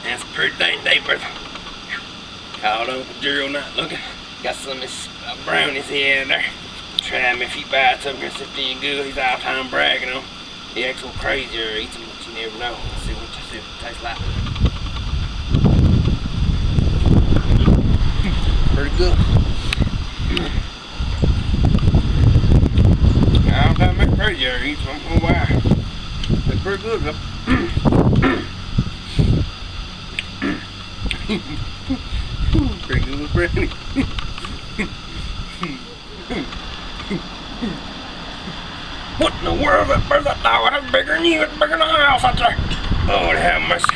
That's a pretty day, Bertha. Called Uncle Gerald not looking. Got some of his brownies here and there. Try me if he bites something that's feeling good. He's all time bragging on. He acts so crazy or eats them, but you never know. Let's see what it tastes like. Pretty good. All time make crazy or eats them. I don't know why. It's pretty good though. Pretty good brownie. What in the world is that Bertha dog? That's bigger than you. It's bigger than the house out there. Oh, have mercy.